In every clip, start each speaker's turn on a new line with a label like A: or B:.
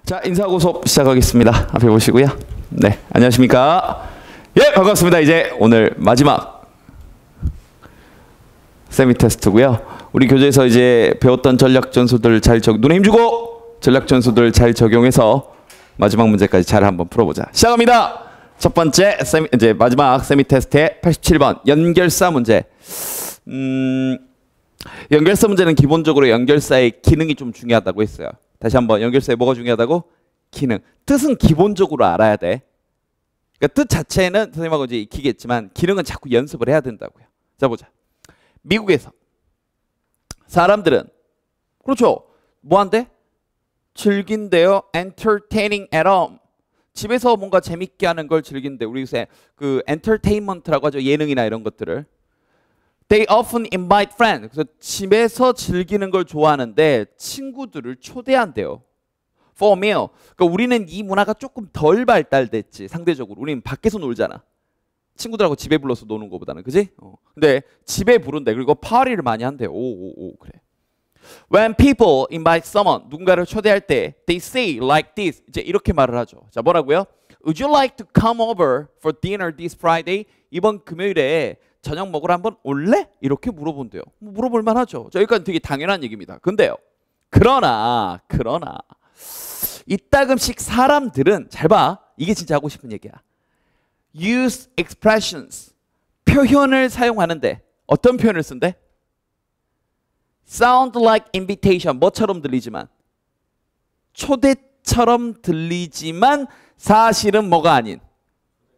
A: 자, 인사하고 수업 시작하겠습니다. 앞에 보시고요. 네, 안녕하십니까? 예, 반갑습니다. 이제 오늘 마지막 세미 테스트고요. 우리 교재에서 이제 배웠던 전략 전술들 잘 눈에 힘주고 전략 전술들 잘 적용해서 마지막 문제까지 잘 한번 풀어보자. 시작합니다. 첫 번째 이제 마지막 세미 테스트의 87번 연결사 문제. 연결사 문제는 기본적으로 연결사의 기능이 좀 중요하다고 했어요. 다시 한번 연결사에 뭐가 중요하다고? 기능. 뜻은 기본적으로 알아야 돼. 그러니까 뜻 자체는 선생님하고 이제 익히겠지만 기능은 자꾸 연습을 해야 된다고요. 자, 보자. 미국에서 사람들은 그렇죠. 뭐 한대? 즐긴대요. entertaining at home. 집에서 뭔가 재밌게 하는 걸 즐긴대. 우리 요새 그 entertainment라고 하죠. 예능이나 이런 것들을. They often invite friends. 그래서 집에서 즐기는 걸 좋아하는데 친구들을 초대한대요. For a meal. 그러니까 우리는 이 문화가 조금 덜 발달됐지. 상대적으로. 우리는 밖에서 놀잖아. 친구들하고 집에 불러서 노는 것보다는. 그지? 근데 집에 부른대. 그리고 파티를 많이 한대요. 오, 그래. When people invite someone. 누군가를 초대할 때 they say like this. 이제 이렇게 말을 하죠. 자, 뭐라고요? Would you like to come over for dinner this Friday? 이번 금요일에 저녁 먹으러 한번 올래? 이렇게 물어본대요. 물어볼 만하죠. 자, 여기까지 되게 당연한 얘기입니다. 근데요. 그러나 이따금씩 사람들은 잘 봐. 이게 진짜 하고 싶은 얘기야. Use expressions. 표현을 사용하는데 어떤 표현을 쓴대? Sound like invitation. 뭐처럼 들리지만 초대처럼 들리지만 사실은 뭐가 아닌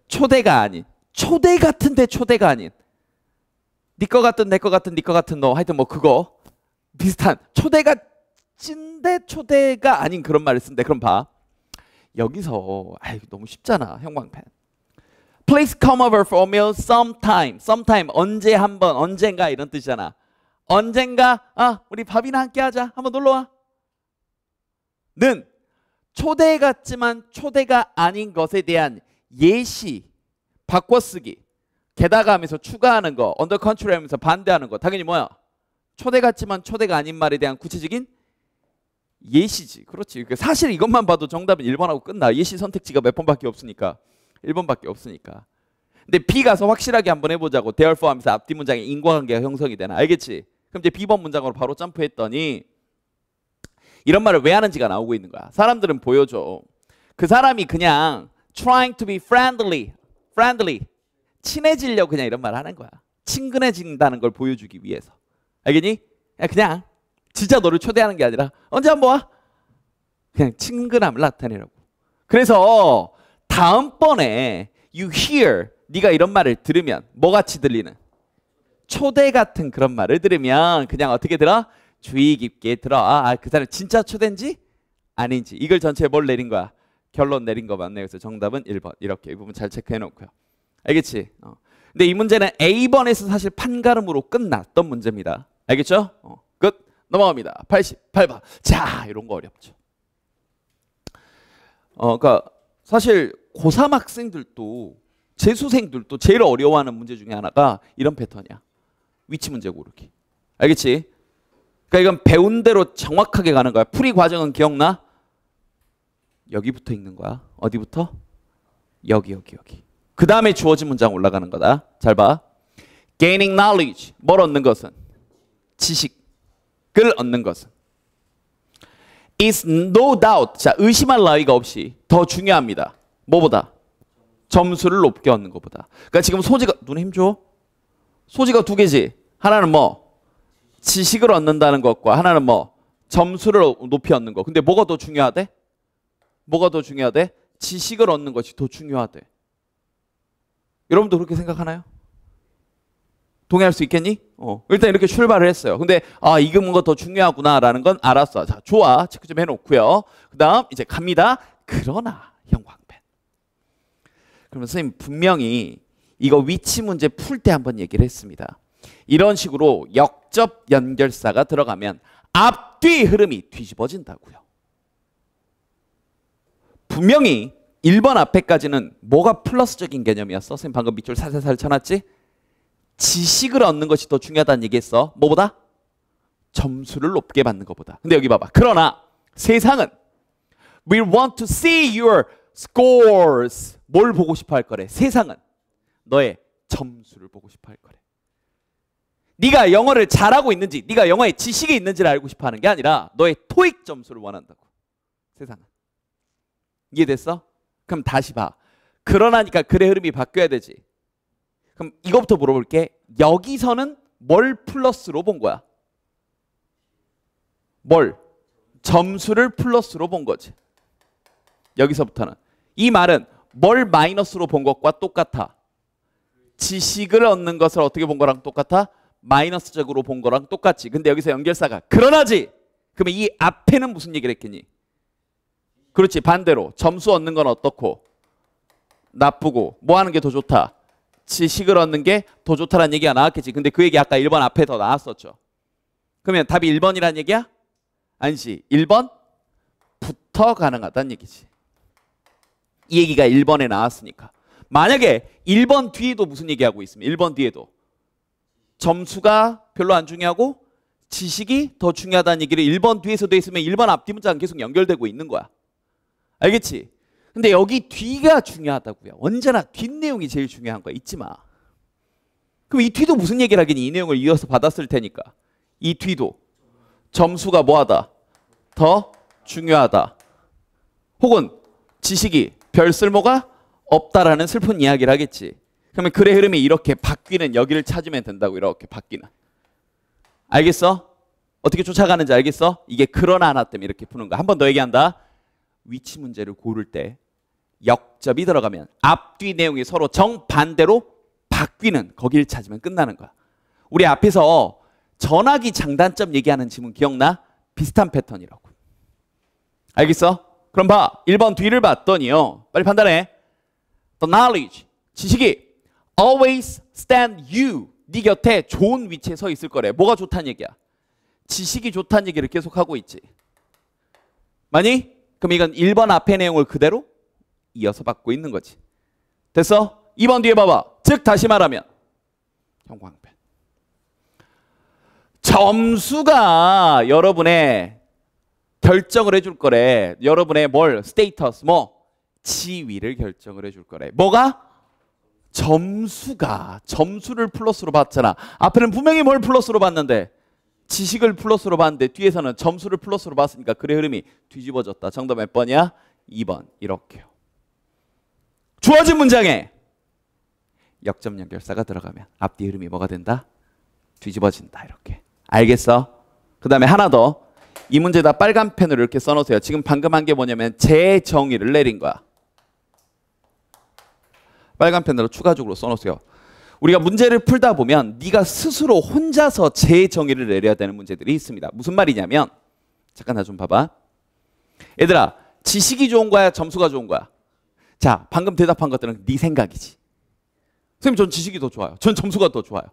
A: 초대가 아닌 초대 같은데 초대가 아닌 네 거 같은 내 거 같은 네 거 같은 너 하여튼 뭐 그거 비슷한 초대가 찐데 초대가 아닌 그런 말을 쓴대. 그럼 봐. 여기서 너무 쉽잖아. 형광펜. Please come over for a meal sometime. Sometime 언제 한번 언젠가 이런 뜻이잖아. 언젠가 우리 밥이나 함께 하자. 한번 놀러 와. 는 초대 같지만 초대가 아닌 것에 대한 예시 바꿔쓰기. 게다가 하면서 추가하는 거, on the contrary 하면서 반대하는 거. 당연히 뭐야? 초대 같지만 초대가 아닌 말에 대한 구체적인 예시지. 그렇지. 사실 이것만 봐도 정답은 1번하고 끝나. 예시 선택지가 몇 번밖에 없으니까. 1번밖에 없으니까. 근데 B 가서 확실하게 한번 해보자고. therefore 하면서 앞뒤 문장에 인과관계가 형성이 되나. 알겠지? 그럼 이제 B번 문장으로 바로 점프했더니 이런 말을 왜 하는지가 나오고 있는 거야. 사람들은 보여줘. 그 사람이 그냥 trying to be friendly. 친해지려고 그냥 이런 말 하는 거야. 친근해진다는 걸 보여주기 위해서. 알겠니? 그냥 진짜 너를 초대하는 게 아니라 언제 한번 와? 그냥 친근함을 나타내려고. 그래서 다음번에 you hear 네가 이런 말을 들으면 뭐같이 들리는? 초대 같은 그런 말을 들으면 그냥 어떻게 들어? 주의 깊게 들어. 그 사람 진짜 초대인지 아닌지. 이걸 전체에 뭘 내린 거야? 결론 내린 거 맞네. 그래서 정답은 1번. 이렇게 이 부분 잘 체크해 놓고요. 알겠지? 근데 이 문제는 A번에서 사실 판가름으로 끝났던 문제입니다. 알겠죠? 끝. 넘어갑니다. 88번. 자, 이런 거 어렵죠. 그러니까 사실 고3 학생들도 재수생들도 제일 어려워하는 문제 중에 하나가 이런 패턴이야. 위치 문제 고르기. 알겠지? 그러니까 이건 배운 대로 정확하게 가는 거야. 풀이 과정은 기억나? 여기 붙어 있는 거야. 어디부터? 여기. 그 다음에 주어진 문장 올라가는 거다. 잘 봐. Gaining knowledge. 뭘 얻는 것은? 지식을 얻는 것은. Is no doubt. 자, 의심할 나위가 없이 더 중요합니다. 뭐보다? 점수를 높게 얻는 것보다. 그러니까 지금 소지가 눈에 힘줘. 소지가 두 개지. 하나는 뭐? 지식을 얻는다는 것과 하나는 뭐? 점수를 높이 얻는 것. 근데 뭐가 더 중요하대? 지식을 얻는 것이 더 중요하대. 여러분도 그렇게 생각하나요? 동의할 수 있겠니? 일단 이렇게 출발을 했어요. 근데 이게 뭔가 더 중요하구나라는 건 알았어. 자, 좋아. 체크 좀 해놓고요. 그 다음 이제 갑니다. 그러나 형광펜. 그러면 선생님 분명히 이거 위치 문제 풀 때 한번 얘기를 했습니다. 이런 식으로 역접 연결사가 들어가면 앞뒤 흐름이 뒤집어진다고요. 분명히 1번 앞에까지는 뭐가 플러스적인 개념이었어? 선생님 방금 밑줄 살살 쳐놨지? 지식을 얻는 것이 더 중요하다는 얘기했어. 뭐보다? 점수를 높게 받는 것보다. 근데 여기 봐봐. 그러나 세상은 We want to see your scores. 뭘 보고 싶어 할 거래? 세상은 너의 점수를 보고 싶어 할 거래. 네가 영어를 잘하고 있는지, 네가 영어에 지식이 있는지를 알고 싶어 하는 게 아니라 너의 토익 점수를 원한다고. 세상은. 이해됐어? 그럼 다시 봐. 그러나니까 글의 흐름이 바뀌어야 되지. 그럼 이거부터 물어볼게. 여기서는 뭘 플러스로 본 거야? 뭘? 점수를 플러스로 본 거지. 여기서부터는. 이 말은 뭘 마이너스로 본 것과 똑같아? 지식을 얻는 것을 어떻게 본 거랑 똑같아? 마이너스적으로 본 거랑 똑같지. 근데 여기서 연결사가 그러나지. 그러면 이 앞에는 무슨 얘기를 했겠니? 그렇지. 반대로 점수 얻는 건 어떻고 나쁘고 뭐 하는 게 더 좋다? 지식을 얻는 게 더 좋다라는 얘기가 나왔겠지. 근데 그 얘기 아까 1번 앞에 더 나왔었죠. 그러면 답이 1번이란 얘기야? 아니지. 1번부터 가능하다는 얘기지. 이 얘기가 1번에 나왔으니까. 만약에 1번 뒤에도 무슨 얘기하고 있으면 1번 뒤에도 점수가 별로 안 중요하고 지식이 더 중요하다는 얘기를 1번 뒤에서도 했으면 1번 앞뒤 문장은 계속 연결되고 있는 거야. 알겠지? 근데 여기 뒤가 중요하다고요. 언제나 뒷내용이 제일 중요한 거야. 잊지 마. 그럼 이 뒤도 무슨 얘기를 하겠니? 이 내용을 이어서 받았을 테니까. 이 뒤도 점수가 뭐하다? 더 중요하다. 혹은 지식이 별 쓸모가 없다라는 슬픈 이야기를 하겠지. 그러면 글의 흐름이 이렇게 바뀌는 여기를 찾으면 된다고. 이렇게 바뀌는. 알겠어? 어떻게 쫓아가는지 알겠어? 이게 그러나 하나 때문에 이렇게 푸는 거야. 한 번 더 얘기한다. 위치 문제를 고를 때 역접이 들어가면 앞뒤 내용이 서로 정반대로 바뀌는 거기를 찾으면 끝나는 거야. 우리 앞에서 전화기 장단점 얘기하는 지문 기억나? 비슷한 패턴이라고. 알겠어? 그럼 봐. 1번 뒤를 봤더니요. 빨리 판단해. The knowledge, 지식이 always stand you, 네 곁에 좋은 위치에 서 있을 거래. 뭐가 좋다는 얘기야? 지식이 좋다는 얘기를 계속 하고 있지. 맞니? 그럼 이건 1번 앞의 내용을 그대로 이어서 받고 있는 거지. 됐어? 2번 뒤에 봐봐. 즉 다시 말하면 형광펜. 점수가 여러분의 결정을 해줄 거래. 여러분의 뭘? 스테이터스 뭐? 지위를 결정을 해줄 거래. 뭐가? 점수가. 점수를 플러스로 봤잖아. 앞에는 분명히 뭘 플러스로 봤는데 지식을 플러스로 봤는데 뒤에서는 점수를 플러스로 봤으니까 글의 흐름이 뒤집어졌다. 정답 몇 번이야? 2번. 이렇게요. 주어진 문장에 역점 연결사가 들어가면 앞뒤 흐름이 뭐가 된다? 뒤집어진다. 이렇게. 알겠어? 그 다음에 하나 더. 이 문제다 빨간 펜으로 이렇게 써놓으세요. 지금 방금 한 게 뭐냐면 재정의를 내린 거야. 빨간 펜으로 추가적으로 써놓으세요. 우리가 문제를 풀다 보면 네가 스스로 혼자서 재정의를 내려야 되는 문제들이 있습니다. 무슨 말이냐면 잠깐 나 좀 봐봐. 얘들아, 지식이 좋은 거야? 점수가 좋은 거야? 자, 방금 대답한 것들은 네 생각이지. 선생님, 전 지식이 더 좋아요. 전 점수가 더 좋아요.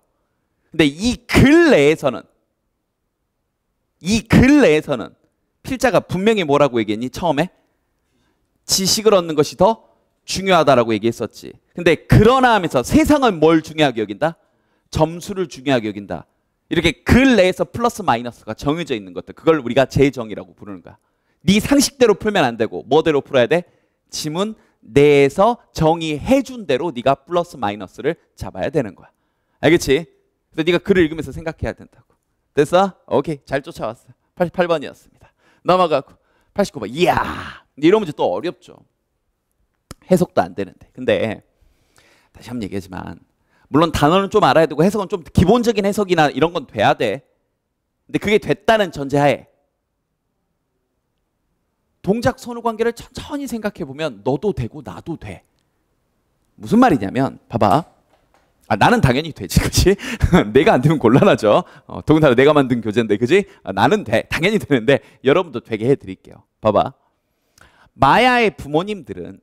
A: 근데 이 글 내에서는 필자가 분명히 뭐라고 얘기했니? 처음에 지식을 얻는 것이 더 중요하다라고 얘기했었지. 근데 그러나 하면서 세상은 뭘 중요하게 여긴다? 점수를 중요하게 여긴다. 이렇게 글 내에서 플러스 마이너스가 정해져 있는 것들, 그걸 우리가 재정의라고 부르는 거야. 네 상식대로 풀면 안 되고 뭐대로 풀어야 돼? 지문 내에서 정의해 준 대로 네가 플러스 마이너스를 잡아야 되는 거야. 알겠지? 그래서 네가 글을 읽으면서 생각해야 된다고. 됐어? 오케이. 잘 쫓아왔어. 88번이었습니다. 넘어가고 89번. 이야, 이런 문제 또 어렵죠. 해석도 안 되는데. 근데 다시 한번 얘기하지만 물론 단어는 좀 알아야 되고 해석은 좀 기본적인 해석이나 이런 건 돼야 돼. 근데 그게 됐다는 전제하에 동작 선후 관계를 천천히 생각해 보면 너도 되고 나도 돼. 무슨 말이냐면 봐봐. 나는 당연히 되지, 그치? 내가 안 되면 곤란하죠. 더군다나 내가 만든 교재인데, 그치? 나는 돼. 당연히 되는데 여러분도 되게 해드릴게요. 봐봐. 마야의 부모님들은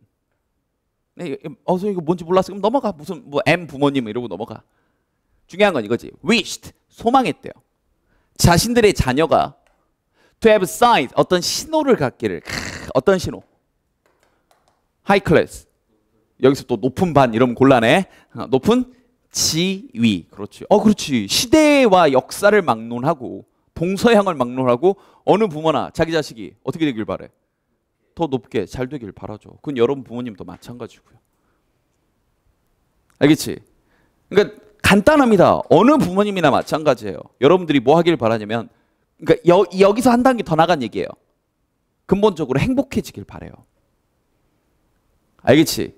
A: 이거 뭔지 몰랐어. 그럼 넘어가. 무슨 뭐 M 부모님 이러고 넘어가. 중요한 건 이거지. wished, 소망했대요. 자신들의 자녀가 to have signs, 어떤 신호를 갖기를. 어떤 신호? high class. 여기서 또 높은 반 이러면 곤란해. 높은 지위. 그렇지. 그렇지. 시대와 역사를 막론하고 동서양을 막론하고 어느 부모나 자기 자식이 어떻게 되길 바래? 더 높게 잘 되길 바라죠. 그건 여러분 부모님도 마찬가지고요. 알겠지? 그러니까 간단합니다. 어느 부모님이나 마찬가지예요. 여러분들이 뭐 하길 바라냐면, 그러니까 여기서 한 단계 더 나간 얘기예요. 근본적으로 행복해지길 바라요. 알겠지?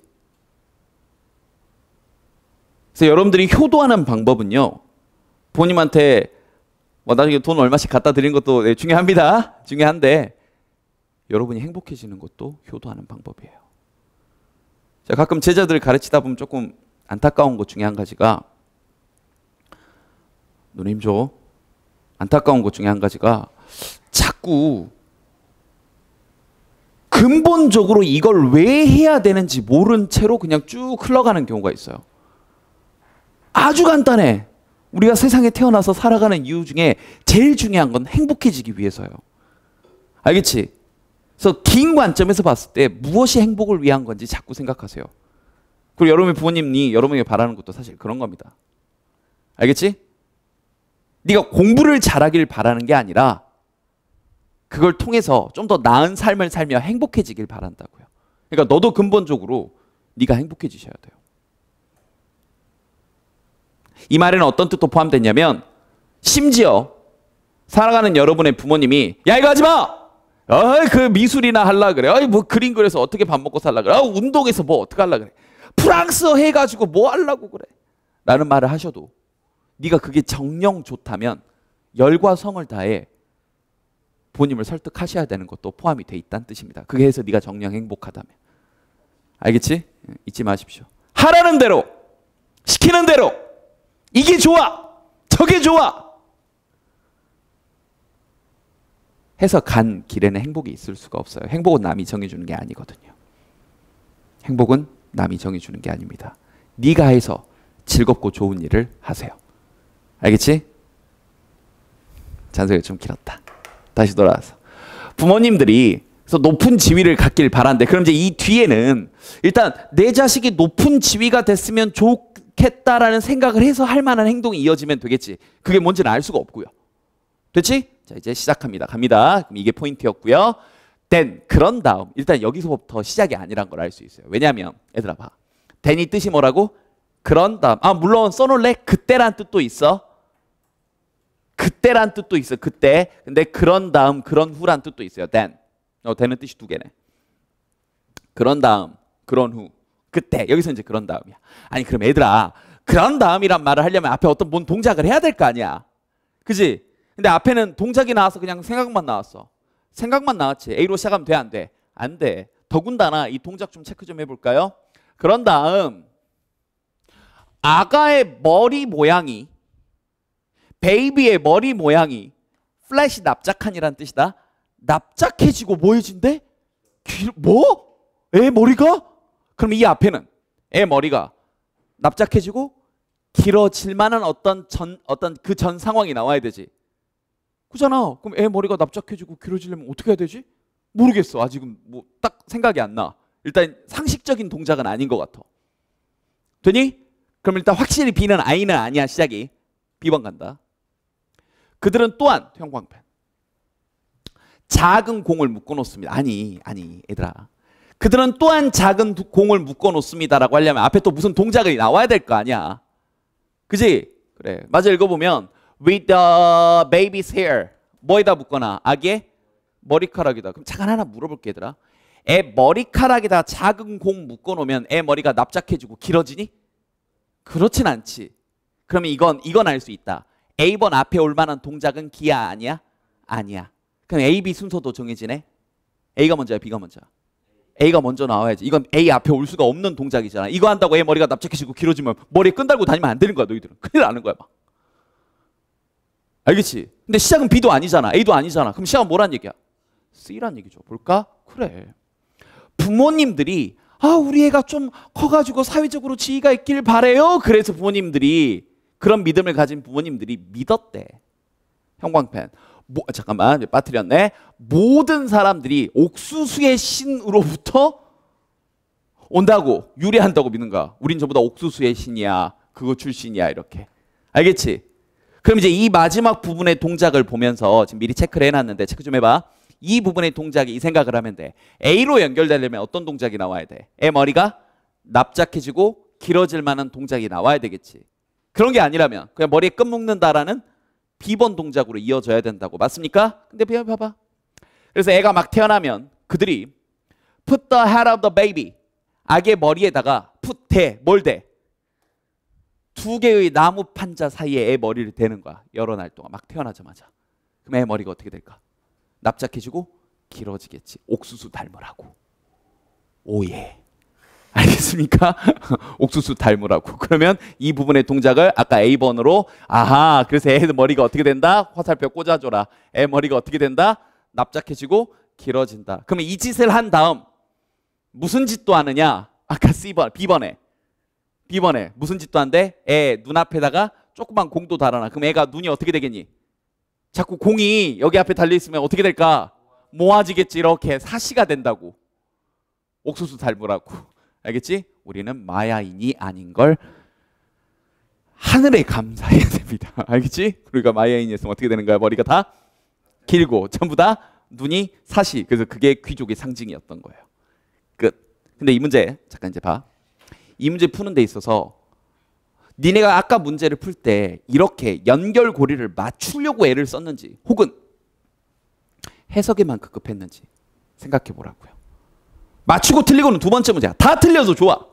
A: 그래서 여러분들이 효도하는 방법은요, 부모님한테 뭐 나중에 돈 얼마씩 갖다 드리는 것도 중요합니다. 중요한데 여러분이 행복해지는 것도 효도하는 방법이에요. 제가 가끔 제자들 가르치다 보면 조금 안타까운 것 중에 한 가지가, 누님 안타까운 것 중에 한 가지가 자꾸 근본적으로 이걸 왜 해야 되는지 모른 채로 그냥 쭉 흘러가는 경우가 있어요. 아주 간단해. 우리가 세상에 태어나서 살아가는 이유 중에 제일 중요한 건 행복해지기 위해서요. 알겠지? 그래서 긴 관점에서 봤을 때 무엇이 행복을 위한 건지 자꾸 생각하세요. 그리고 여러분의 부모님이 여러분에게 바라는 것도 사실 그런 겁니다. 알겠지? 네가 공부를 잘하길 바라는 게 아니라 그걸 통해서 좀 더 나은 삶을 살며 행복해지길 바란다고요. 그러니까 너도 근본적으로 네가 행복해지셔야 돼요. 이 말에는 어떤 뜻도 포함됐냐면, 심지어 살아가는 여러분의 부모님이 야 이거 하지 마! 그 미술이나 하려 그래. 뭐 그림 그려서 어떻게 밥 먹고 살라 그래. 운동해서 뭐 어떻게 하려 그래. 프랑스어 해가지고 뭐 하려고 그래. 라는 말을 하셔도 네가 그게 정녕 좋다면 열과 성을 다해 부모님을 설득하셔야 되는 것도 포함이 돼 있다는 뜻입니다. 그게 해서 네가 정녕 행복하다면. 알겠지? 잊지 마십시오. 하라는 대로, 시키는 대로, 이게 좋아, 저게 좋아 해서 간 길에는 행복이 있을 수가 없어요. 행복은 남이 정해주는 게 아니거든요. 행복은 남이 정해주는 게 아닙니다. 네가 해서 즐겁고 좋은 일을 하세요. 알겠지? 잔소리가 좀 길었다. 다시 돌아와서 부모님들이 그래서 높은 지위를 갖길 바란대. 그럼 이제 이 뒤에는 일단 내 자식이 높은 지위가 됐으면 좋겠다라는 생각을 해서 할 만한 행동이 이어지면 되겠지. 그게 뭔지는 알 수가 없고요. 됐지? 자, 이제 시작합니다. 갑니다. 그럼 이게 포인트였고요. then, 그런 다음. 일단 여기서부터 시작이 아니란 걸 알 수 있어요. 왜냐하면 얘들아 봐. then이 뜻이 뭐라고? 그런 다음. 물론 써놓을래? 그때란 뜻도 있어. 그때란 뜻도 있어. 그때. 근데 그런 다음, 그런 후란 뜻도 있어요. then. then은 뜻이 두 개네. 그런 다음, 그런 후. 그때. 여기서 이제 그런 다음이야. 아니 그럼 얘들아, 그런 다음이란 말을 하려면 앞에 어떤 뭔 동작을 해야 될 거 아니야. 그지? 근데 앞에는 동작이 나와서 그냥 생각만 나왔어. 생각만 나왔지. A로 시작하면 돼, 안 돼? 안 돼. 더군다나 이 동작 좀 체크 좀 해볼까요? 그런 다음 아가의 머리 모양이, 베이비의 머리 모양이 플랫이 납작한이란 뜻이다. 납작해지고 뭐해진대? 뭐? 애 머리가? 그럼 이 앞에는 애 머리가 납작해지고 길어질 만한 어떤 그 전 상황이 나와야 되지. 그잖아. 그럼 애 머리가 납작해지고 길어지려면 어떻게 해야 되지? 모르겠어. 아직은 뭐 딱 생각이 안 나. 일단 상식적인 동작은 아닌 것 같아. 되니? 그럼 일단 확실히 B는 I는 아니야. 시작이. B번 간다. 그들은 또한 형광펜 작은 공을 묶어 놓습니다. 아니 얘들아. 그들은 또한 작은 공을 묶어 놓습니다라고 하려면 앞에 또 무슨 동작이 나와야 될 거 아니야. 그지? 그래. 맞아. 읽어보면 with the baby's hair. 뭐에다 묶거나? 아기의 머리카락이다. 그럼 잠깐 하나 물어볼게 얘들아. 애 머리카락에다 작은 공 묶어 놓으면 애 머리가 납작해지고 길어지니? 그렇진 않지. 그러면 이건 알 수 있다. A번 앞에 올 만한 동작은 기야 아니야? 아니야. 그럼 A, B 순서도 정해지네. A가 먼저야, B가 먼저야? A가 먼저 나와야지. 이건 A 앞에 올 수가 없는 동작이잖아. 이거 한다고 애 머리가 납작해지고 길어지면 머리에 끈 달고 다니면 안 되는 거야. 너희들은 큰일 나는 거야 막. 알겠지? 근데 시작은 B도 아니잖아. A도 아니잖아. 그럼 시작은 뭐란 얘기야? C란 얘기죠. 볼까? 그래. 부모님들이 우리 애가 좀 커가지고 사회적으로 지위가 있길 바래요. 그래서 부모님들이, 그런 믿음을 가진 부모님들이 믿었대. 형광펜. 잠깐만 빠뜨렸네. 모든 사람들이 옥수수의 신으로부터 온다고, 유래한다고 믿는가? 우린 전부 다 옥수수의 신이야, 그거 출신이야, 이렇게. 알겠지? 그럼 이제 이 마지막 부분의 동작을 보면서 지금 미리 체크를 해놨는데 체크 좀 해봐. 이 부분의 동작이 이 생각을 하면 돼. A로 연결되려면 어떤 동작이 나와야 돼? 애 머리가 납작해지고 길어질 만한 동작이 나와야 되겠지. 그런 게 아니라면 그냥 머리에 끈 묶는다라는 B번 동작으로 이어져야 된다고. 맞습니까? 근데 봐봐. 그래서 애가 막 태어나면 그들이 put the head of the baby, 아기의 머리에다가 put 뭘 대? 두 개의 나무 판자 사이에 애 머리를 대는 거야. 여러 날 동안 막 태어나자마자. 그럼 애 머리가 어떻게 될까? 납작해지고 길어지겠지. 옥수수 닮으라고. 오예. 알겠습니까? 옥수수 닮으라고. 그러면 이 부분의 동작을 아까 A번으로 아하, 그래서 애 머리가 어떻게 된다? 화살표 꽂아줘라. 애 머리가 어떻게 된다? 납작해지고 길어진다. 그러면 이 짓을 한 다음 무슨 짓도 하느냐? 아까 B번에 무슨 짓도 한대? 애 눈앞에다가 조그만 공도 달아놔. 그럼 애가 눈이 어떻게 되겠니? 자꾸 공이 여기 앞에 달려있으면 어떻게 될까? 모아지겠지. 이렇게 사시가 된다고. 옥수수 닮으라고. 알겠지? 우리는 마야인이 아닌 걸 하늘에 감사해야 됩니다. 알겠지? 우리가 마야인이었으면 어떻게 되는 거야? 머리가 다 길고 전부 다 눈이 사시. 그래서 그게 귀족의 상징이었던 거예요. 끝. 근데 이 문제 잠깐 이제 봐. 이 문제 푸는 데 있어서 니네가 아까 문제를 풀 때 이렇게 연결고리를 맞추려고 애를 썼는지 혹은 해석에만 급급했는지 생각해 보라고요. 맞추고 틀리고는 두 번째 문제야. 다 틀려도 좋아.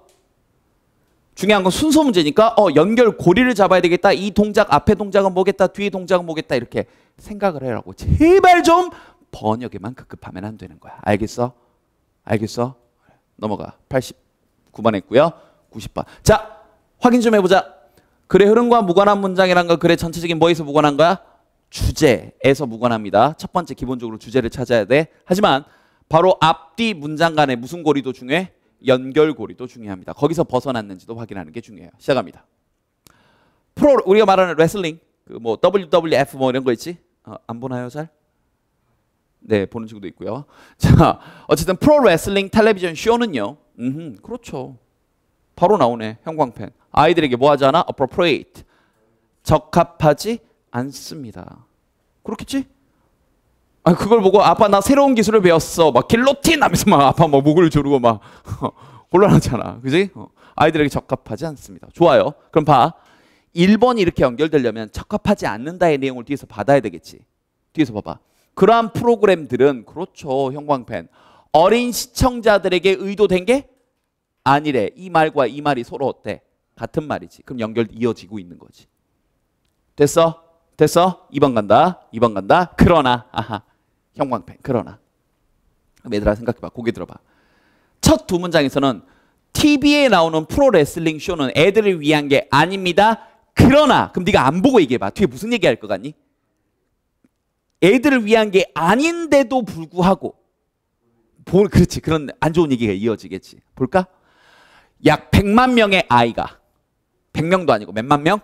A: 중요한 건 순서 문제니까 연결고리를 잡아야 되겠다. 이 동작 앞에 동작은 뭐겠다. 뒤에 동작은 뭐겠다. 이렇게 생각을 해라고. 제발 좀 번역에만 급급하면 안 되는 거야. 알겠어? 알겠어? 넘어가. 89번 했고요. 90번. 자, 확인 좀 해보자. 글의 흐름과 무관한 문장이란 건 글의 전체적인 뭐에서 무관한 거야? 주제에서 무관합니다. 첫 번째 기본적으로 주제를 찾아야 돼. 하지만 바로 앞뒤 문장 간의 무슨 고리도 중요해? 연결고리도 중요합니다. 거기서 벗어났는지도 확인하는 게 중요해요. 시작합니다. 우리가 말하는 레슬링, 그 뭐 WWF 뭐 이런 거 있지? 안 보나요, 잘? 네, 보는 친구도 있고요. 자, 어쨌든 프로 레슬링 텔레비전 쇼는요. 그렇죠. 바로 나오네. 형광펜. 아이들에게 뭐 하지 않아? appropriate. 적합하지 않습니다. 그렇겠지? 아, 그걸 보고 아빠 나 새로운 기술을 배웠어. 막 길로틴 하면서 막 아빠 뭐 목을 조르고 막 곤란하잖아. 그지? 아이들에게 적합하지 않습니다. 좋아요. 그럼 봐. 1번이 이렇게 연결되려면 적합하지 않는다의 내용을 뒤에서 받아야 되겠지. 뒤에서 봐봐. 그러한 프로그램들은 그렇죠. 형광펜. 어린 시청자들에게 의도된 게 아니래. 이 말과 이 말이 서로 어때? 같은 말이지. 그럼 연결 이어지고 있는 거지. 됐어? 됐어? 2번 간다. 2번 간다. 그러나 아하. 형광펜. 그러나. 그럼 얘들아 생각해봐. 고개 들어봐. 첫 두 문장에서는 TV에 나오는 프로레슬링 쇼는 애들을 위한 게 아닙니다. 그러나. 그럼 네가 안 보고 얘기해봐. 뒤에 무슨 얘기할 것 같니? 애들을 위한 게 아닌데도 불구하고 그렇지. 그런 안 좋은 얘기가 이어지겠지. 볼까? 약 100만 명의 아이가 100명도 아니고 몇만 명?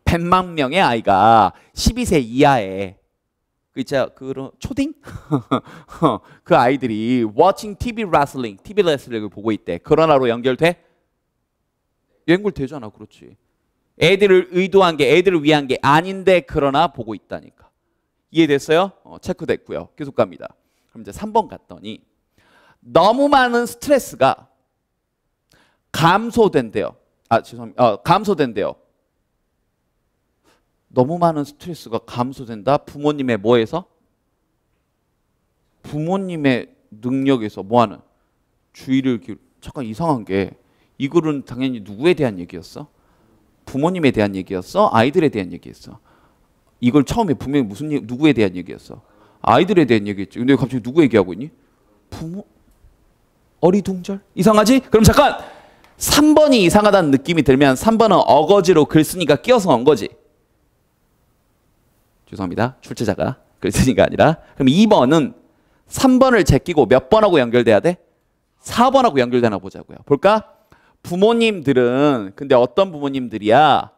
A: 100만 명의 아이가 12세 이하의 그 있잖아. 그런 초딩? 그 아이들이 watching TV wrestling, TV 레슬링을 보고 있대. 그러나로 연결돼? 연결되잖아. 그렇지. 애들을 의도한 게 애들을 위한 게 아닌데 그러나 보고 있다니까. 이해됐어요? 체크됐고요. 계속 갑니다. 그럼 이제 3번 갔더니 너무 많은 스트레스가 감소된대요. 죄송합니다. 감소된대요. 너무 많은 스트레스가 감소된다. 부모님의 뭐에서? 부모님의 능력에서 뭐하는? 주의를 잠깐 이상한 게 이 글은 당연히 누구에 대한 얘기였어? 부모님에 대한 얘기였어? 아이들에 대한 얘기였어? 이걸 처음에 분명히 누구에 대한 얘기였어? 아이들에 대한 얘기였지. 근데 갑자기 누구 얘기하고 있니? 부모? 어리둥절? 이상하지? 그럼 잠깐! 3번이 이상하다는 느낌이 들면 3번은 어거지로 글 쓰니까 끼어서 온 거지. 죄송합니다. 출제자가 글 쓰니까 아니라. 그럼 2번은 3번을 제끼고 몇 번하고 연결돼야 돼? 4번하고 연결되나 보자고요. 볼까? 부모님들은 근데 어떤 부모님들이야?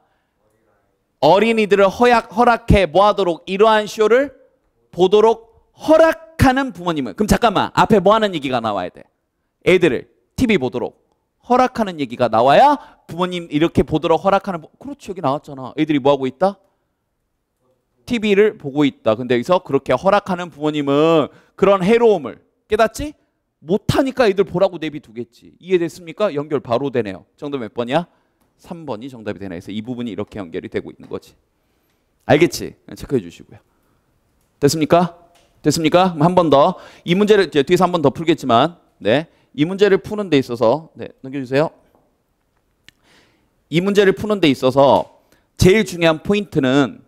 A: 어린이들을 허락해 뭐하도록 이러한 쇼를 보도록 허락하는 부모님은. 그럼 잠깐만. 앞에 뭐하는 얘기가 나와야 돼? 애들을 TV 보도록 허락하는 얘기가 나와야 부모님 이렇게 보도록 허락하는. 그렇지. 여기 나왔잖아. 애들이 뭐하고 있다? TV를 보고 있다. 근데 여기서 그렇게 허락하는 부모님은 그런 해로움을 깨닫지? 못하니까 애들 보라고 내비두겠지. 이해됐습니까? 연결 바로 되네요. 정답 몇 번이야? 3번이 정답이 되네. 그래서 이 부분이 이렇게 연결이 되고 있는 거지. 알겠지? 체크해 주시고요. 됐습니까? 됐습니까? 한 번 더. 이 문제를 뒤에서 한 번 더 풀겠지만, 네, 이 문제를 푸는 데 있어서, 네, 넘겨주세요. 이 문제를 푸는 데 있어서 제일 중요한 포인트는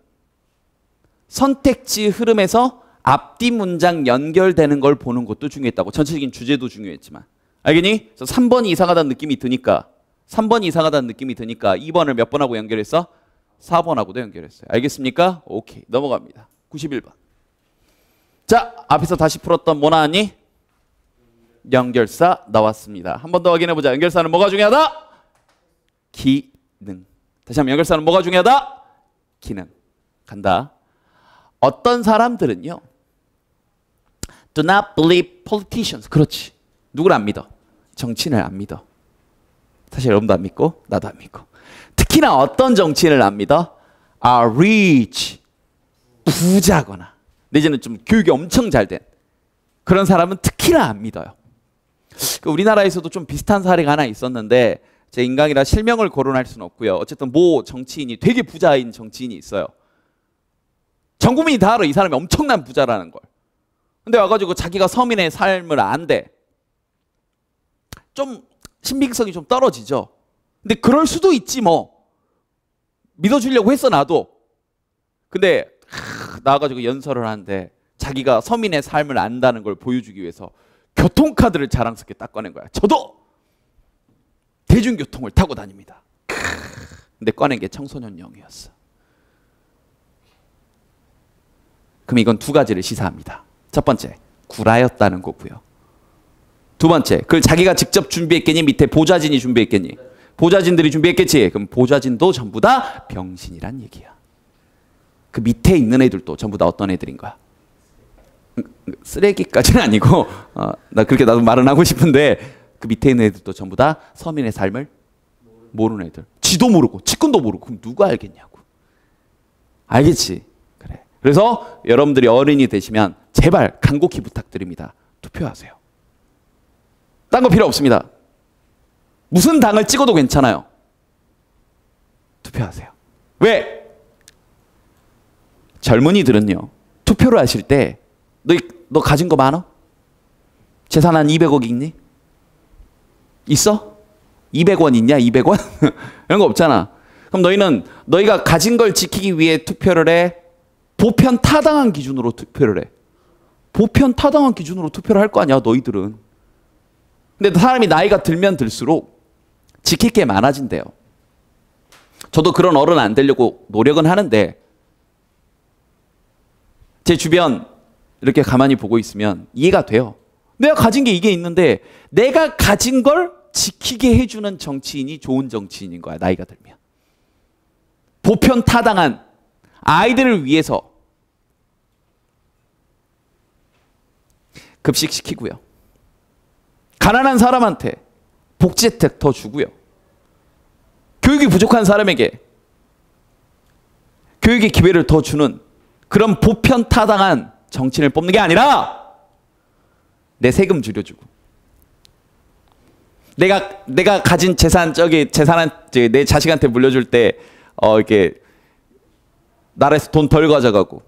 A: 선택지 흐름에서 앞뒤 문장 연결되는 걸 보는 것도 중요했다고. 전체적인 주제도 중요했지만. 알겠니? 그래서 3번이 이상하다는 느낌이 드니까 3번이 이상하다는 느낌이 드니까 2번을 몇 번하고 연결했어? 4번하고도 연결했어요. 알겠습니까? 오케이. 넘어갑니다. 91번. 자, 앞에서 다시 풀었던 뭐 나왔니? 연결사 나왔습니다. 한 번 더 확인해보자. 연결사는 뭐가 중요하다? 기능. 다시 한번 연결사는 뭐가 중요하다? 기능. 간다. 어떤 사람들은요, do not believe politicians. 그렇지. 누구를 안 믿어? 정치인을 안 믿어. 사실 여러분도 안 믿고 나도 안 믿고. 특히나 어떤 정치인을 안 믿어? are rich. 부자거나 내지는 좀 교육이 엄청 잘 된 그런 사람은 특히나 안 믿어요. 우리나라에서도 좀 비슷한 사례가 하나 있었는데 제 인강이라 실명을 거론할 수는 없고요. 어쨌든 모 정치인이 되게 부자인 정치인이 있어요. 전 국민이 다 알아. 이 사람이 엄청난 부자라는 걸. 근데 와가지고 자기가 서민의 삶을 안대. 좀 신빙성이 좀 떨어지죠. 근데 그럴 수도 있지 뭐. 믿어주려고 했어 나도. 근데 나와가지고 연설을 하는데 자기가 서민의 삶을 안다는 걸 보여주기 위해서 교통카드를 자랑스럽게 딱 꺼낸 거야. 저도 대중교통을 타고 다닙니다. 근데 꺼낸 게 청소년용이었어. 그럼 이건 두 가지를 시사합니다. 첫 번째, 구라였다는 거고요. 두 번째, 그걸 자기가 직접 준비했겠니? 밑에 보좌진이 준비했겠니? 보좌진들이 준비했겠지? 그럼 보좌진도 전부 다 병신이란 얘기야. 그 밑에 있는 애들도 전부 다 어떤 애들인 거야? 쓰레기까지는 아니고 나 그렇게 나도 말은 하고 싶은데 그 밑에 있는 애들도 전부 다 서민의 삶을 모르는 애들. 지도 모르고 직군도 모르고 그럼 누가 알겠냐고. 알겠지? 그래. 그래서 여러분들이 어른이 되시면 제발 간곡히 부탁드립니다. 투표하세요. 딴 거 필요 없습니다. 무슨 당을 찍어도 괜찮아요. 투표하세요. 왜? 젊은이들은요. 투표를 하실 때 너 가진 거 많아? 재산 한 200억 있니? 있어? 200원 있냐? 200원? 이런 거 없잖아. 그럼 너희가 가진 걸 지키기 위해 투표를 해? 보편 타당한 기준으로 투표를 해? 보편 타당한 기준으로 투표를 할 거 아니야, 너희들은. 근데 사람이 나이가 들면 들수록 지킬 게 많아진대요. 저도 그런 어른 안 되려고 노력은 하는데 제 주변 이렇게 가만히 보고 있으면 이해가 돼요. 내가 가진 게 이게 있는데 내가 가진 걸 지키게 해주는 정치인이 좋은 정치인인 거야. 나이가 들면. 보편 타당한 아이들을 위해서 급식 시키고요. 가난한 사람한테 복지 혜택 더 주고요. 교육이 부족한 사람에게 교육의 기회를 더 주는 그런 보편 타당한 정치인을 뽑는 게 아니라 내 세금 줄여주고 내가 가진 재산 내 자식한테 물려줄 때 이렇게 나라에서 돈 덜 가져가고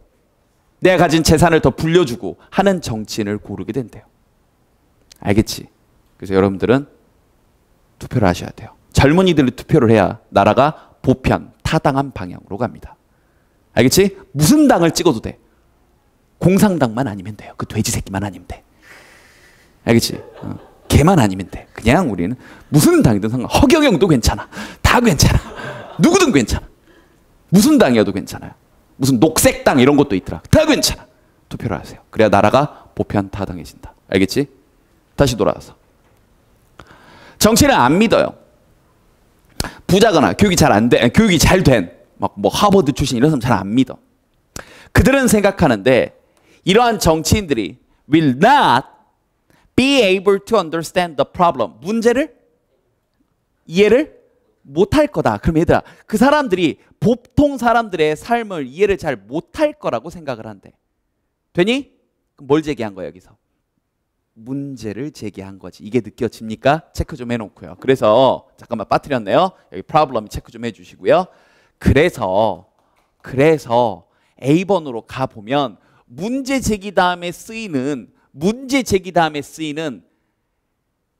A: 내가 가진 재산을 더 불려주고 하는 정치인을 고르게 된대요. 알겠지? 그래서 여러분들은 투표를 하셔야 돼요. 젊은이들이 투표를 해야 나라가 보편 타당한 방향으로 갑니다. 알겠지? 무슨 당을 찍어도 돼. 공산당만 아니면 돼요. 그 돼지 새끼만 아니면 돼. 알겠지? 걔만 아니면 돼. 그냥 우리는 무슨 당이든 상관. 허경영도 괜찮아. 다 괜찮아. 누구든 괜찮아. 무슨 당이어도 괜찮아요. 무슨 녹색당 이런 것도 있더라. 다 괜찮아. 투표를 하세요. 그래야 나라가 보편 타당해진다. 알겠지? 다시 돌아와서 정치를 안 믿어요. 부자거나 교육이 잘 된 막 뭐 하버드 출신 이런 사람 잘 안 믿어. 그들은 생각하는데 이러한 정치인들이 will not be able to understand the problem. 문제를 이해를 못할 거다. 그럼 얘들아, 그 사람들이 보통 사람들의 삶을 이해를 잘 못할 거라고 생각을 한대. 되니? 그럼 뭘 제기한 거야 여기서? 문제를 제기한 거지. 이게 느껴집니까? 체크 좀 해놓고요. 그래서 잠깐만 빠뜨렸네요. 여기 프로블럼 체크 좀 해주시고요. 그래서 A번으로 가보면 문제 제기 다음에 쓰이는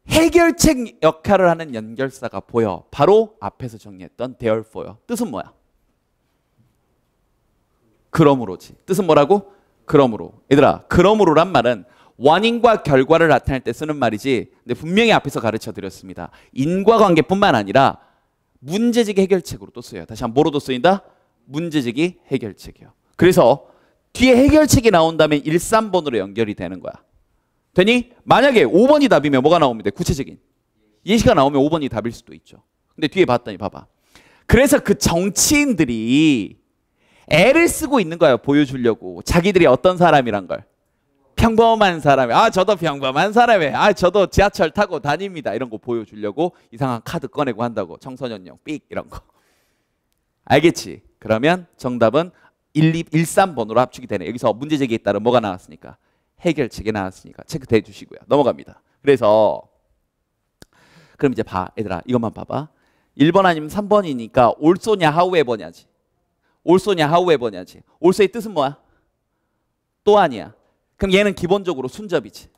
A: 해결책 역할을 하는 연결사가 보여. 바로 앞에서 정리했던 therefore. 뜻은 뭐야? 그러므로지. 뜻은 뭐라고? 그러므로. 얘들아, 그러므로란 말은 원인과 결과를 나타낼 때 쓰는 말이지. 근데 분명히 앞에서 가르쳐 드렸습니다. 인과관계뿐만 아니라 문제제기 해결책으로 또 쓰여요. 다시 한번 뭐로도 쓰인다? 문제제기 해결책이요. 그래서 뒤에 해결책이 나온다면 1, 3번으로 연결이 되는 거야. 되니? 만약에 5번이 답이면 뭐가 나옵니다? 구체적인 예시가 나오면 5번이 답일 수도 있죠. 근데 뒤에 봤더니 봐봐. 그래서 그 정치인들이 애를 쓰고 있는 거야. 보여주려고. 자기들이 어떤 사람이란 걸. 평범한 사람이. 아, 저도 평범한 사람이에요. 아, 저도 지하철 타고 다닙니다. 이런 거 보여주려고 이상한 카드 꺼내고 한다고. 청소년용 삑 이런 거. 알겠지? 그러면 정답은 1, 2, 1, 3번으로 합축이 되네. 여기서 문제 제기에 따른 뭐가 나왔으니까? 해결책이 나왔으니까 체크해 주시고요. 넘어갑니다. 그래서 그럼 이제 봐. 얘들아, 이것만 봐봐. 1번 아니면 3번이니까 올소냐 하우에버냐지. 올소냐 하우에버냐지. 올소의 뜻은 뭐야? 또 아니야. 그럼 얘는 기본적으로 순접이지.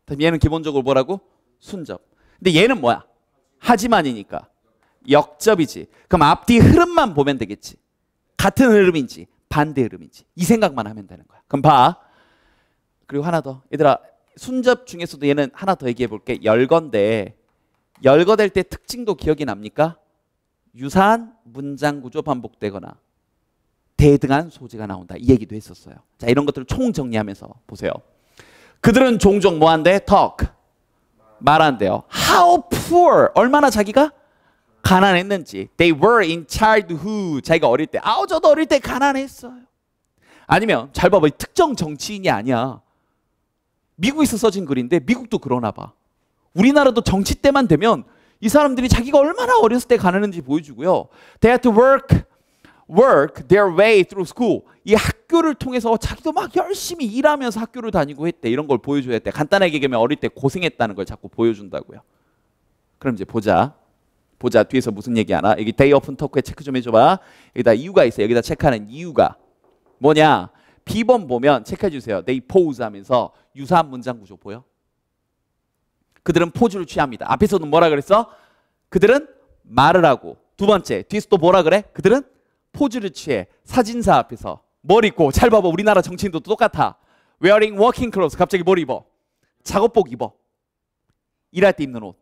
A: 그럼 얘는 기본적으로 뭐라고? 순접. 근데 얘는 뭐야? 하지만이니까 역접이지. 그럼 앞뒤 흐름만 보면 되겠지. 같은 흐름인지 반대 흐름인지 이 생각만 하면 되는 거야. 그럼 봐. 그리고 하나 더. 얘들아, 순접 중에서도 얘는 하나 더 얘기해 볼게. 열거인데 열거될 때 특징도 기억이 납니까? 유사한 문장 구조 반복되거나 대등한 소재가 나온다. 이 얘기도 했었어요. 자, 이런 것들을 총 정리하면서 보세요. 그들은 종종 뭐 한대? talk. 말한대요. How poor. 얼마나 자기가 가난했는지. They were in childhood. 자기가 어릴 때. 아우, 저도 어릴 때 가난했어요. 아니면 잘 봐봐. 특정 정치인이 아니야. 미국에서 써진 글인데 미국도 그러나 봐. 우리나라도 정치 때만 되면 이 사람들이 자기가 얼마나 어렸을 때 가난했는지 보여주고요. They had to work their way through school. 이 학교를 통해서 자기도 막 열심히 일하면서 학교를 다니고 했대. 이런 걸 보여줘야 돼. 간단하게 얘기하면 어릴 때 고생했다는 걸 자꾸 보여준다고요. 그럼 이제 보자. 뒤에서 무슨 얘기하나? 여기 day open talk에 체크 좀 해줘봐. 여기다 이유가 있어. 여기다 체크하는 이유가 뭐냐? B번 보면 체크해 주세요. They pose 하면서 유사한 문장 구조 보여? 그들은 포즈를 취합니다. 앞에서는 뭐라 그랬어? 그들은 말을 하고. 두 번째, 뒤에서 또 뭐라 그래? 그들은 포즈를 취해. 사진사 앞에서 뭘 입고. 잘 봐봐. 우리나라 정치인도 똑같아. Wearing working clothes. 갑자기 뭘 입어? 작업복 입어. 일할 때 입는 옷.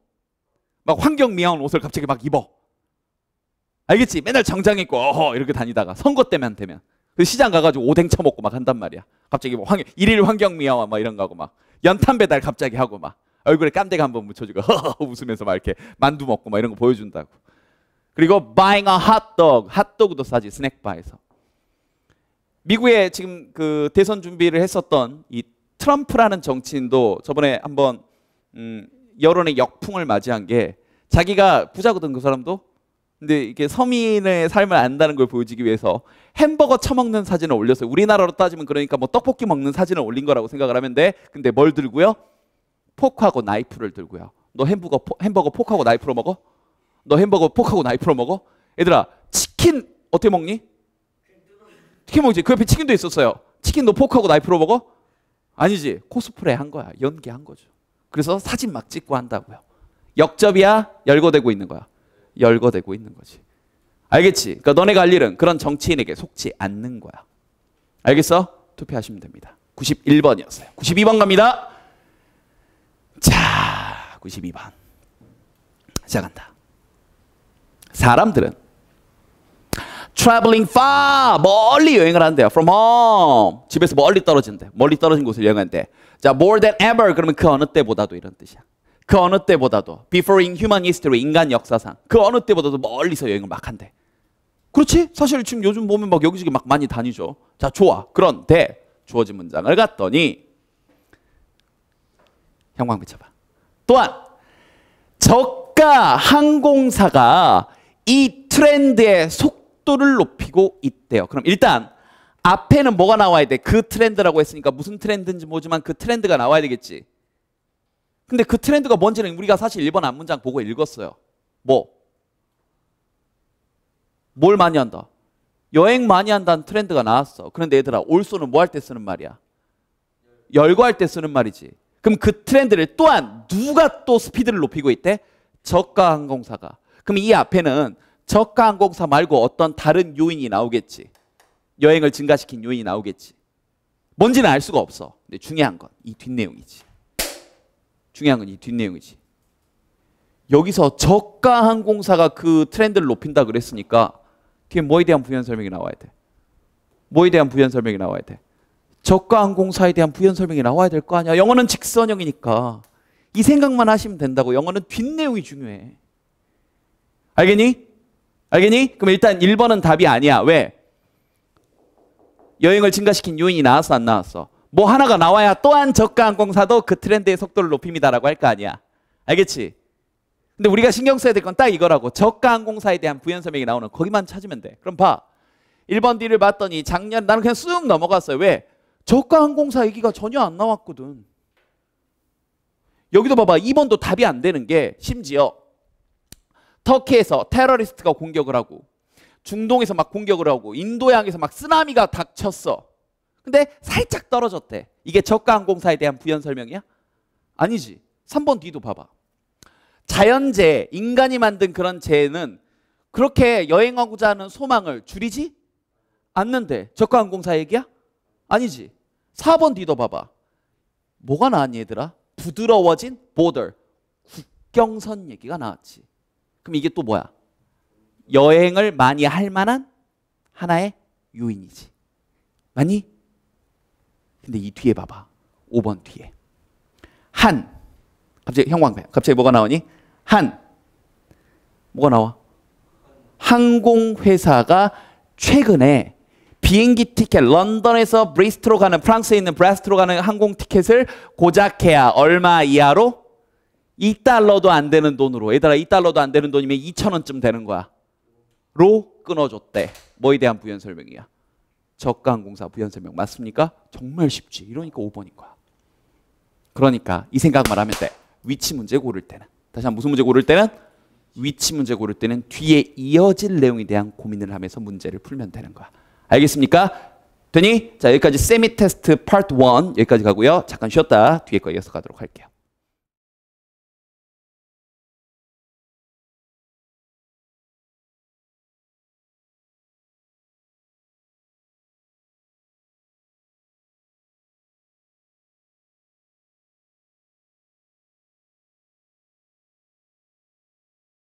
A: 막 환경 미화한 옷을 갑자기 막 입어. 알겠지? 맨날 정장 입고 어허 이렇게 다니다가 선거 때만 되면 그 시장 가가지고 오뎅 처먹고 막 한단 말이야. 갑자기 뭐 일일 환경 미화와 막 이런 거 하고 막 연탄 배달 갑자기 하고 막 얼굴에 깜대가 한번 묻혀주고 허허 웃으면서 막 이렇게 만두 먹고 막 이런 거 보여준다고. 그리고 buying a hot dog. 핫도그도 싸지 스낵바에서. 미국에 지금 그 대선 준비를 했었던 이 트럼프라는 정치인도 저번에 한번 여론의 역풍을 맞이한 게 자기가 부자거든 그 사람도. 근데 이게 서민의 삶을 안다는 걸 보여주기 위해서 햄버거 처먹는 사진을 올렸어요. 우리나라로 따지면 그러니까 뭐 떡볶이 먹는 사진을 올린 거라고 생각을 하면 돼. 근데 뭘 들고요? 포크하고 나이프를 들고요. 너 햄버거 포크하고 나이프로 먹어? 너 햄버거 포크하고 나이프로 먹어? 얘들아, 치킨 어떻게 먹니? 치킨 먹지. 그 옆에 치킨도 있었어요. 치킨 너 포크하고 나이프로 먹어? 아니지. 코스프레 한 거야. 연기한 거죠. 그래서 사진 막 찍고 한다고요. 역접이야? 열거되고 있는 거야. 열거되고 있는 거지. 알겠지? 그러니까 너네가 할 일은 그런 정치인에게 속지 않는 거야. 알겠어? 투표하시면 됩니다. 91번이었어요. 92번 갑니다. 자, 92번. 시작한다. 사람들은 traveling far, 멀리 여행을 한대요. From home, 집에서 멀리 떨어진대. 멀리 떨어진 곳을 여행한대. 자, more than ever, 그러면 그 어느 때보다도 이런 뜻이야. 그 어느 때보다도 before in human history, 인간 역사상 그 어느 때보다도 멀리서 여행을 막 한대. 그렇지? 사실 지금 요즘 보면 막 여기저기 막 많이 다니죠. 자, 좋아. 그런데 주어진 문장을 갔더니 형광 비춰봐. 또한 저가 저가 항공사가 이 트렌드의 속도를 높이고 있대요. 그럼 일단 앞에는 뭐가 나와야 돼? 그 트렌드라고 했으니까 무슨 트렌드인지 모르지만 그 트렌드가 나와야 되겠지. 근데 그 트렌드가 뭔지는 우리가 사실 1번 앞문장 보고 읽었어요. 뭘 많이 한다? 여행 많이 한다는 트렌드가 나왔어. 그런데 얘들아, 올소는 뭐 할 때 쓰는 말이야? 열거할 때 쓰는 말이지. 그럼 그 트렌드를 또한 누가 또 스피드를 높이고 있대? 저가 항공사가. 그럼 이 앞에는 저가 항공사 말고 어떤 다른 요인이 나오겠지. 여행을 증가시킨 요인이 나오겠지. 뭔지는 알 수가 없어. 근데 중요한 건 이 뒷내용이지. 중요한 건 이 뒷내용이지. 여기서 저가 항공사가 그 트렌드를 높인다 그랬으니까 그게 뭐에 대한 부연 설명이 나와야 돼? 뭐에 대한 부연 설명이 나와야 돼? 저가 항공사에 대한 부연 설명이 나와야 될 거 아니야. 영어는 직선형이니까 이 생각만 하시면 된다고. 영어는 뒷내용이 중요해. 알겠니? 알겠니? 그럼 일단 1번은 답이 아니야. 왜? 여행을 증가시킨 요인이 나왔어 안 나왔어? 뭐 하나가 나와야 또한 저가 항공사도 그 트렌드의 속도를 높입니다라고 할 거 아니야. 알겠지? 근데 우리가 신경 써야 될 건 딱 이거라고. 저가 항공사에 대한 부연 설명이 나오는 거기만 찾으면 돼. 그럼 봐. 1번 D를 봤더니 작년 나는 그냥 쑥 넘어갔어요. 왜? 저가 항공사 얘기가 전혀 안 나왔거든. 여기도 봐봐. 2번도 답이 안 되는 게 심지어 터키에서 테러리스트가 공격을 하고 중동에서 막 공격을 하고 인도양에서 막 쓰나미가 닥쳤어. 근데 살짝 떨어졌대. 이게 저가 항공사에 대한 부연 설명이야? 아니지. 3번 D도 봐봐. 자연재해, 인간이 만든 그런 재해는 그렇게 여행하고자 하는 소망을 줄이지 않는데 저가 항공사 얘기야? 아니지. 4번 D도 봐봐. 뭐가 나왔니 얘들아? 부드러워진 border, 국경선 얘기가 나왔지. 그럼 이게 또 뭐야? 여행을 많이 할 만한 하나의 요인이지. 맞니? 근데 이 뒤에 봐봐. 5번 뒤에. 갑자기 형광펜. 갑자기 뭐가 나오니? 뭐가 나와? 항공회사가 최근에 비행기 티켓, 런던에서 브리스토로 가는, 프랑스에 있는 브리스토로 가는 항공 티켓을 고작해야 얼마 이하로? 2달러도 안 되는 돈으로. 얘들아, 2달러도 안 되는 돈이면 2,000원쯤 되는 거야. 로 끊어줬대. 뭐에 대한 부연 설명이야? 저가 항공사 부연 설명 맞습니까? 정말 쉽지. 이러니까 5번인 거야. 그러니까 이 생각만 하면 돼. 위치 문제 고를 때는. 다시 한번 무슨 문제 고를 때는? 위치 문제 고를 때는 뒤에 이어질 내용에 대한 고민을 하면서 문제를 풀면 되는 거야. 알겠습니까? 되니? 자, 여기까지 세미 테스트 파트 1 여기까지 가고요. 잠깐 쉬었다 뒤에 거 이어서 가도록 할게요.